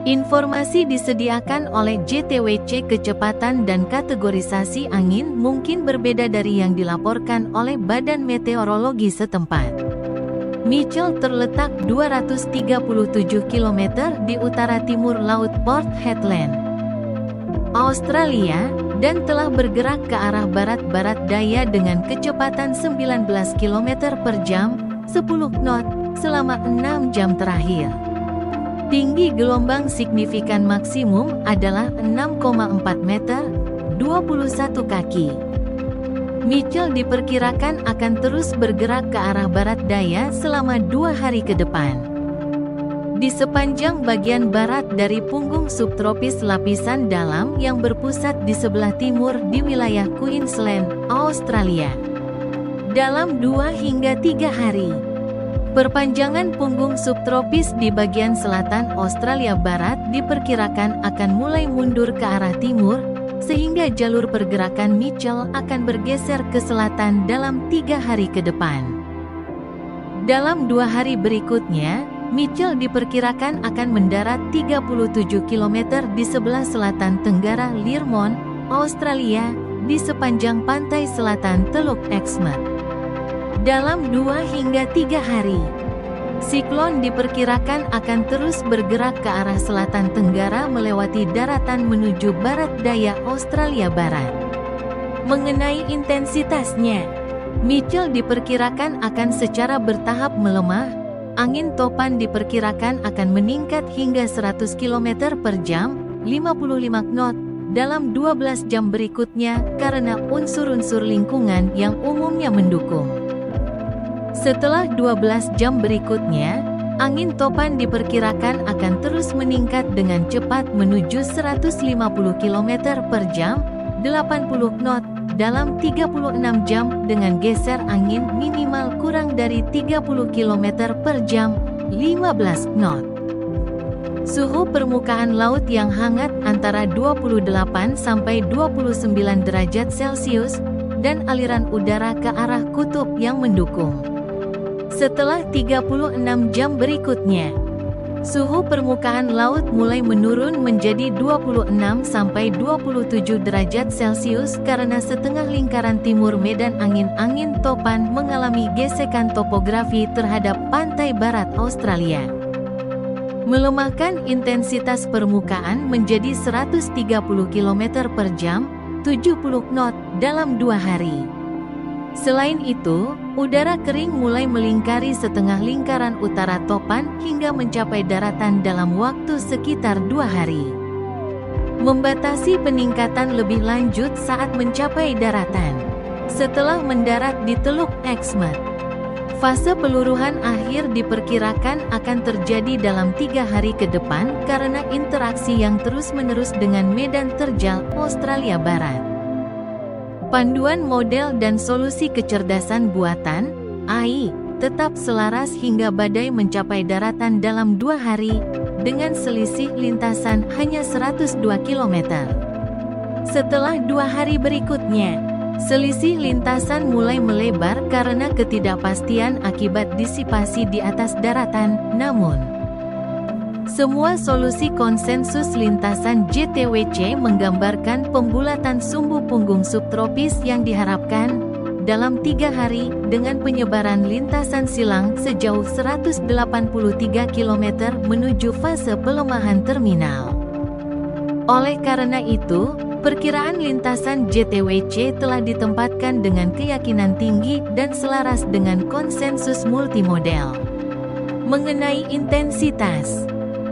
Informasi disediakan oleh JTWC. Kecepatan dan kategorisasi angin mungkin berbeda dari yang dilaporkan oleh Badan Meteorologi setempat. Mitchell terletak 237 km di utara timur Laut Port Hedland, Australia, dan telah bergerak ke arah barat-barat daya dengan kecepatan 19 km per jam, 10 knot, selama 6 jam terakhir. Tinggi gelombang signifikan maksimum adalah 6,4 meter, 21 kaki. Mitchell diperkirakan akan terus bergerak ke arah barat daya selama 2 hari ke depan. Di sepanjang bagian barat dari punggung subtropis lapisan dalam yang berpusat di sebelah timur di wilayah Queensland, Australia. Dalam 2 hingga 3 hari. Perpanjangan punggung subtropis di bagian selatan Australia Barat diperkirakan akan mulai mundur ke arah timur, sehingga jalur pergerakan Mitchell akan bergeser ke selatan dalam 3 hari ke depan. Dalam 2 hari berikutnya, Mitchell diperkirakan akan mendarat 37 km di sebelah selatan tenggara Learmonth, Australia, di sepanjang pantai selatan Teluk Exmouth. Dalam 2 hingga 3 hari, siklon diperkirakan akan terus bergerak ke arah selatan tenggara melewati daratan menuju barat daya Australia Barat. Mengenai intensitasnya, Mitchell diperkirakan akan secara bertahap melemah. Angin topan diperkirakan akan meningkat hingga 100 km per jam, 55 knot, dalam 12 jam berikutnya karena unsur-unsur lingkungan yang umumnya mendukung. Setelah 12 jam berikutnya, angin topan diperkirakan akan terus meningkat dengan cepat menuju 150 km per jam, 80 knot, dalam 36 jam dengan geser angin minimal kurang dari 30 km per jam, 15 knot. Suhu permukaan laut yang hangat antara 28 sampai 29 derajat Celcius, dan aliran udara ke arah kutub yang mendukung. Setelah 36 jam berikutnya, suhu permukaan laut mulai menurun menjadi 26 sampai 27 derajat Celcius karena setengah lingkaran timur medan angin topan mengalami gesekan topografi terhadap pantai barat Australia, melemahkan intensitas permukaan menjadi 130 km per jam, 70 knot, dalam 2 hari. Selain itu, udara kering mulai melingkari setengah lingkaran utara topan hingga mencapai daratan dalam waktu sekitar 2 hari. Membatasi peningkatan lebih lanjut saat mencapai daratan. Setelah mendarat di Teluk Exmouth, fase peluruhan akhir diperkirakan akan terjadi dalam 3 hari ke depan karena interaksi yang terus-menerus dengan medan terjal Australia Barat. Panduan model dan solusi kecerdasan buatan, AI, tetap selaras hingga badai mencapai daratan dalam 2 hari, dengan selisih lintasan hanya 102 km. Setelah 2 hari berikutnya, selisih lintasan mulai melebar karena ketidakpastian akibat disipasi di atas daratan, namun semua solusi konsensus lintasan JTWC menggambarkan pembulatan sumbu punggung subtropis yang diharapkan dalam 3 hari dengan penyebaran lintasan silang sejauh 183 km menuju fase pelemahan terminal. Oleh karena itu, perkiraan lintasan JTWC telah ditempatkan dengan keyakinan tinggi dan selaras dengan konsensus multimodel. Mengenai intensitas,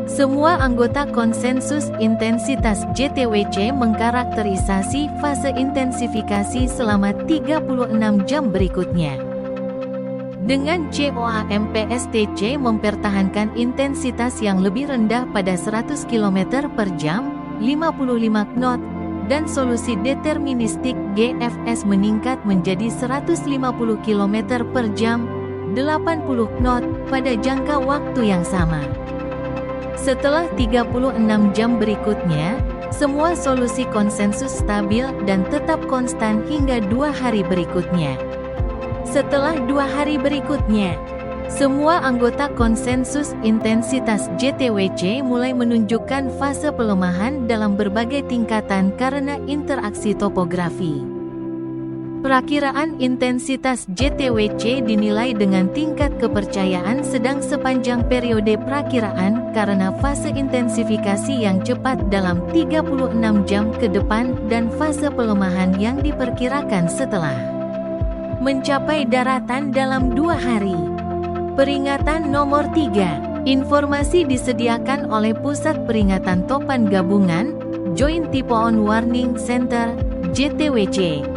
semua anggota konsensus intensitas JTWC mengkarakterisasi fase intensifikasi selama 36 jam berikutnya. Dengan COAMPSTC mempertahankan intensitas yang lebih rendah pada 100 km per jam, 55 knot, dan solusi deterministik GFS meningkat menjadi 150 km per jam, 80 knot, pada jangka waktu yang sama. Setelah 36 jam berikutnya, semua solusi konsensus stabil dan tetap konstan hingga 2 hari berikutnya. Setelah 2 hari berikutnya, Semua anggota konsensus intensitas JTWC mulai menunjukkan fase pelemahan dalam berbagai tingkatan karena interaksi topografi. Perakiraan intensitas JTWC dinilai dengan tingkat kepercayaan sedang sepanjang periode perakiraan karena fase intensifikasi yang cepat dalam 36 jam ke depan dan fase pelemahan yang diperkirakan setelah mencapai daratan dalam 2 hari. Peringatan nomor 3. Informasi disediakan oleh Pusat Peringatan Topan Gabungan, Joint Typhoon Warning Center, JTWC.